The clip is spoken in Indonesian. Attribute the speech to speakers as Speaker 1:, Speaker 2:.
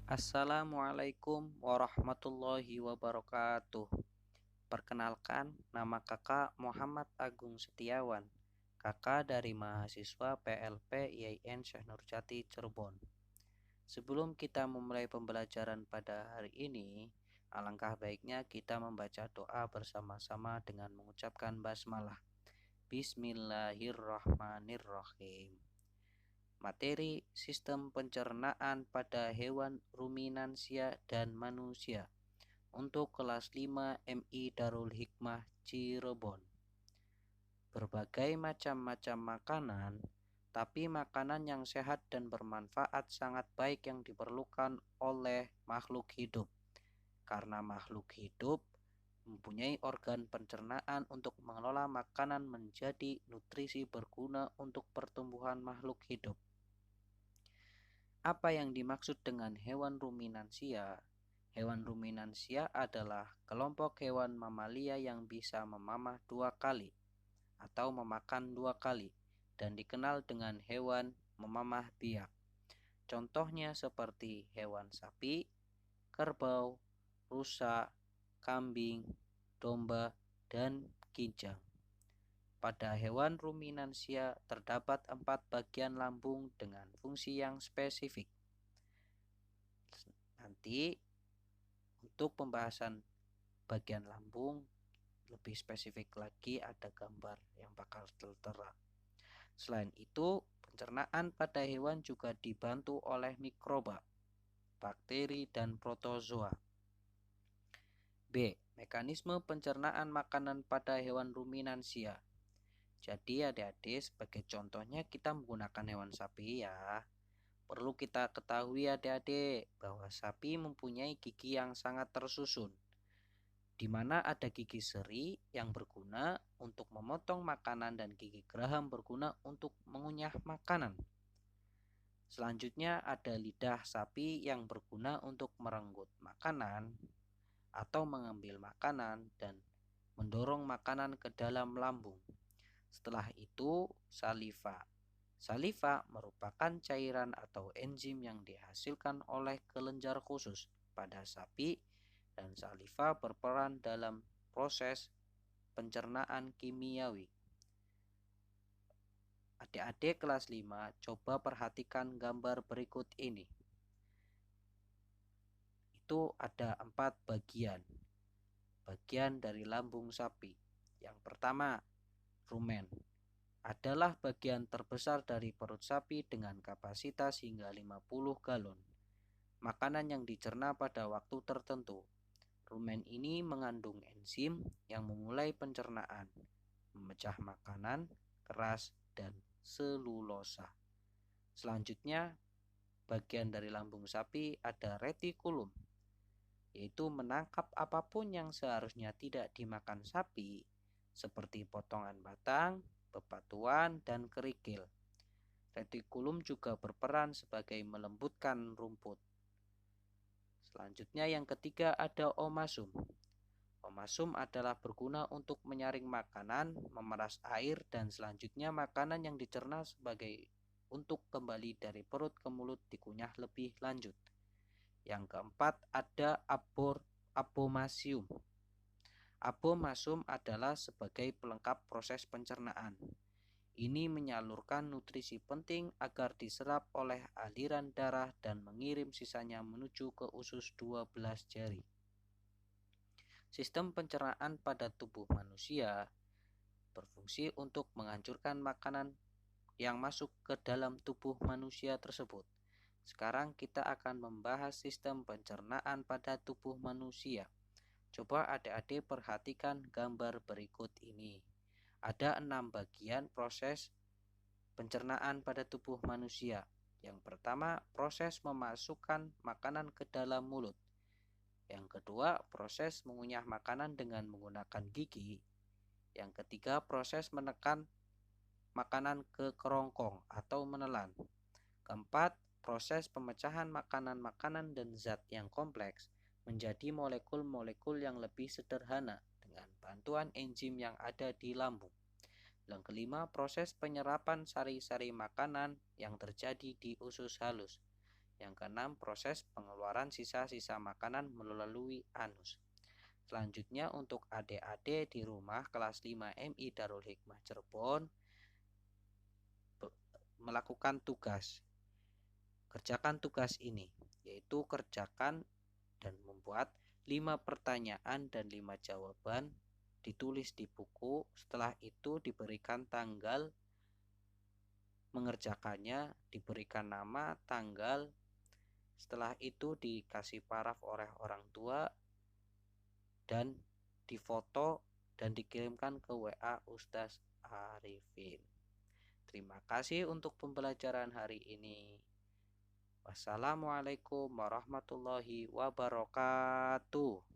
Speaker 1: Assalamualaikum warahmatullahi wabarakatuh. Perkenalkan, nama kakak Muhammad Agung Setiawan, kakak dari mahasiswa PLP IAIN Syekh Nurjati Cirebon. Sebelum kita memulai pembelajaran pada hari ini, alangkah baiknya kita membaca doa bersama-sama dengan mengucapkan basmalah. Bismillahirrahmanirrahim. Materi sistem pencernaan pada hewan ruminansia dan manusia untuk kelas 5 MI Darul Hikmah Cirebon. Berbagai macam-macam makanan, tapi makanan yang sehat dan bermanfaat sangat baik yang diperlukan oleh makhluk hidup. Karena makhluk hidup mempunyai organ pencernaan untuk mengelola makanan menjadi nutrisi berguna untuk pertumbuhan makhluk hidup. Apa yang dimaksud dengan hewan ruminansia? Hewan ruminansia adalah kelompok hewan mamalia yang bisa memamah 2 kali atau memakan 2 kali dan dikenal dengan hewan memamah biak. Contohnya seperti hewan sapi, kerbau, rusa, kambing, domba, dan kijang. Pada hewan ruminansia terdapat 4 bagian lambung dengan fungsi yang spesifik. Nanti untuk pembahasan bagian lambung lebih spesifik lagi ada gambar yang bakal tertera. Selain itu, pencernaan pada hewan juga dibantu oleh mikroba, bakteri, dan protozoa. B. Mekanisme pencernaan makanan pada hewan ruminansia. Jadi adik-adik, sebagai contohnya kita menggunakan hewan sapi ya. Perlu kita ketahui adik-adik bahwa sapi mempunyai gigi yang sangat tersusun, di mana ada gigi seri yang berguna untuk memotong makanan dan gigi geraham berguna untuk mengunyah makanan. Selanjutnya ada lidah sapi yang berguna untuk merenggut makanan atau mengambil makanan dan mendorong makanan ke dalam lambung. Setelah itu saliva. Saliva merupakan cairan atau enzim yang dihasilkan oleh kelenjar khusus pada sapi, dan saliva berperan dalam proses pencernaan kimiawi. Adik-adik kelas 5, coba perhatikan gambar berikut ini. Itu ada 4 bagian. Bagian dari lambung sapi. Yang pertama, rumen. Adalah bagian terbesar dari perut sapi dengan kapasitas hingga 50 galon. Makanan yang dicerna pada waktu tertentu. Rumen ini mengandung enzim yang memulai pencernaan, memecah makanan keras dan selulosa. Selanjutnya, bagian dari lambung sapi ada retikulum, yaitu menangkap apapun yang seharusnya tidak dimakan sapi, seperti potongan batang, bebatuan, dan kerikil. Retikulum juga berperan sebagai melembutkan rumput. Selanjutnya yang ketiga ada omasum. Omasum adalah berguna untuk menyaring makanan, memeras air, dan selanjutnya makanan yang dicerna sebagai untuk kembali dari perut ke mulut dikunyah lebih lanjut. Yang keempat ada apomasium. Abomasum adalah sebagai pelengkap proses pencernaan. Ini menyalurkan nutrisi penting agar diserap oleh aliran darah dan mengirim sisanya menuju ke usus 12 jari. Sistem pencernaan pada tubuh manusia berfungsi untuk menghancurkan makanan yang masuk ke dalam tubuh manusia tersebut. Sekarang kita akan membahas sistem pencernaan pada tubuh manusia. Coba adik-adik perhatikan gambar berikut ini. Ada 6 bagian proses pencernaan pada tubuh manusia. Yang pertama, proses memasukkan makanan ke dalam mulut. Yang kedua, proses mengunyah makanan dengan menggunakan gigi. Yang ketiga, proses menekan makanan ke kerongkong atau menelan. Keempat, proses pemecahan makanan-makanan dan zat yang kompleks menjadi molekul-molekul yang lebih sederhana dengan bantuan enzim yang ada di lambung. Yang kelima, proses penyerapan sari-sari makanan yang terjadi di usus halus. Yang keenam, proses pengeluaran sisa-sisa makanan melalui anus. Selanjutnya untuk adik-adik di rumah kelas 5 MI Darul Hikmah Cirebon melakukan tugas. Kerjakan tugas ini, yaitu kerjakan dan membuat 5 pertanyaan dan 5 jawaban, ditulis di buku. Setelah itu diberikan tanggal mengerjakannya, diberikan nama, tanggal. Setelah itu dikasih paraf oleh orang tua dan difoto dan dikirimkan ke WA Ustaz Arifin. Terima kasih untuk pembelajaran hari ini. Wassalamualaikum warahmatullahi wabarakatuh.